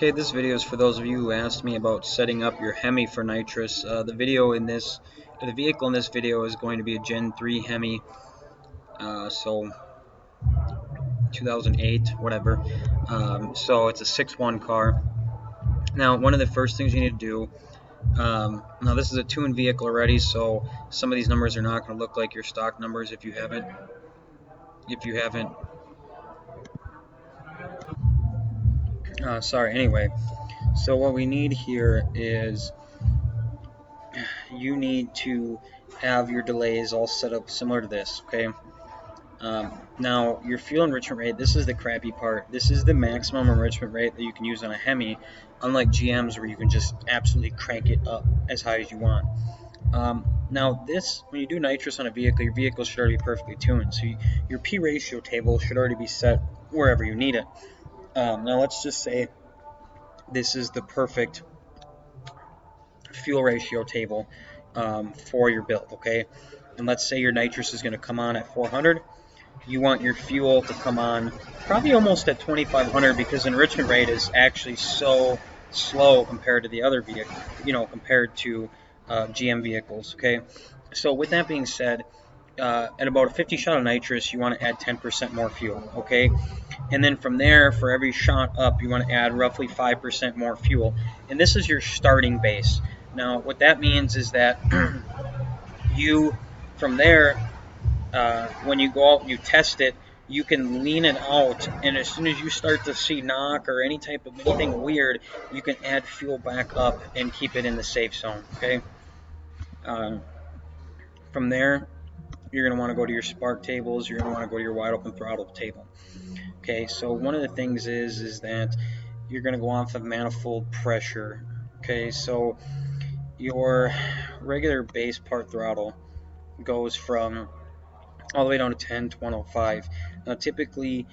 Okay, this video is for those of you who asked me about setting up your hemi for nitrous. The vehicle in this video is going to be a Gen 3 hemi, so 2008, whatever. So it's a 6.1 car. Now, one of the first things you need to do, now this is a tuned vehicle already, so some of these numbers are not going to look like your stock numbers if you haven't. Anyway, so what we need here is you need to have your delays all set up similar to this, okay? Now, your fuel enrichment rate, this is the crappy part. This is the maximum enrichment rate that you can use on a Hemi, unlike GM's where you can just absolutely crank it up as high as you want. Now, when you do nitrous on a vehicle, your vehicle should already be perfectly tuned. So your P ratio table should already be set wherever you need it. Now, let's just say this is the perfect fuel ratio table for your build, okay? And let's say your nitrous is going to come on at 400. You want your fuel to come on probably almost at 2500 because enrichment rate is actually so slow compared to the other vehicle, compared to GM vehicles, okay? So with that being said, at about a 50 shot of nitrous, you want to add 10% more fuel, okay? And then from there, for every shot up, you want to add roughly 5% more fuel. And this is your starting base. Now, what that means is that from there, when you go out and you test it, you can lean it out, and as soon as you start to see knock or anything weird, you can add fuel back up and keep it in the safe zone, okay? From there, you're going to want to go to your spark tables, you're going to want to go to your wide open throttle table. Okay, so one of the things is that you're going to go off of manifold pressure. Okay, so your regular base part throttle goes from all the way down to 10 to 105. Now, typically,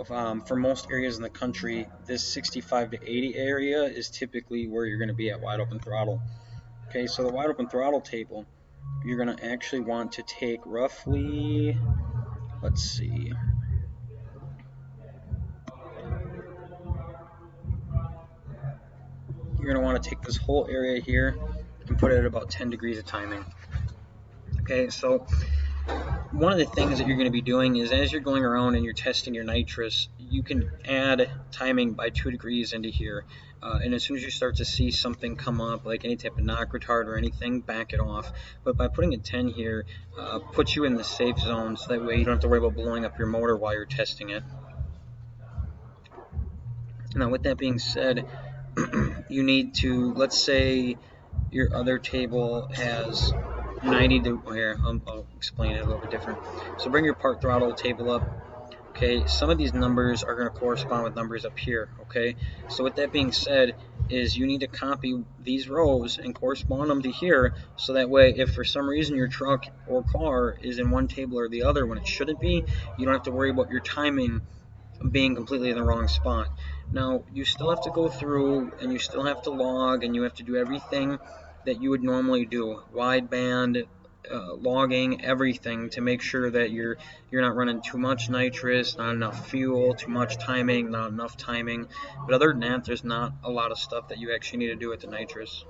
for most areas in the country, this 65 to 80 area is typically where you're going to be at wide open throttle. Okay, so the wide open throttle table, you're going to actually want to take roughly, let's see, you're going to want to take this whole area here and put it at about 10 degrees of timing. Okay, so one of the things that you're going to be doing is as you're going around and you're testing your nitrous, you can add timing by 2 degrees into here. And as soon as you start to see something come up, like any type of knock retard or anything, back it off. But by putting a 10 here, puts you in the safe zone, so that way you don't have to worry about blowing up your motor while you're testing it. Now, with that being said, you need to, let's say your other table has 90 to, here, I'll explain it a little bit different. So bring your part throttle table up. Okay, some of these numbers are going to correspond with numbers up here, okay? So with that being said, is you need to copy these rows and correspond them to here, so that way if for some reason your truck or car is in one table or the other when it shouldn't be, you don't have to worry about your timing being completely in the wrong spot. Now, you still have to go through and you still have to log and you have to do everything that you would normally do, wideband, logging, everything to make sure that you're not running too much nitrous, not enough fuel, too much timing, not enough timing. But other than that, there's not a lot of stuff that you actually need to do with the nitrous.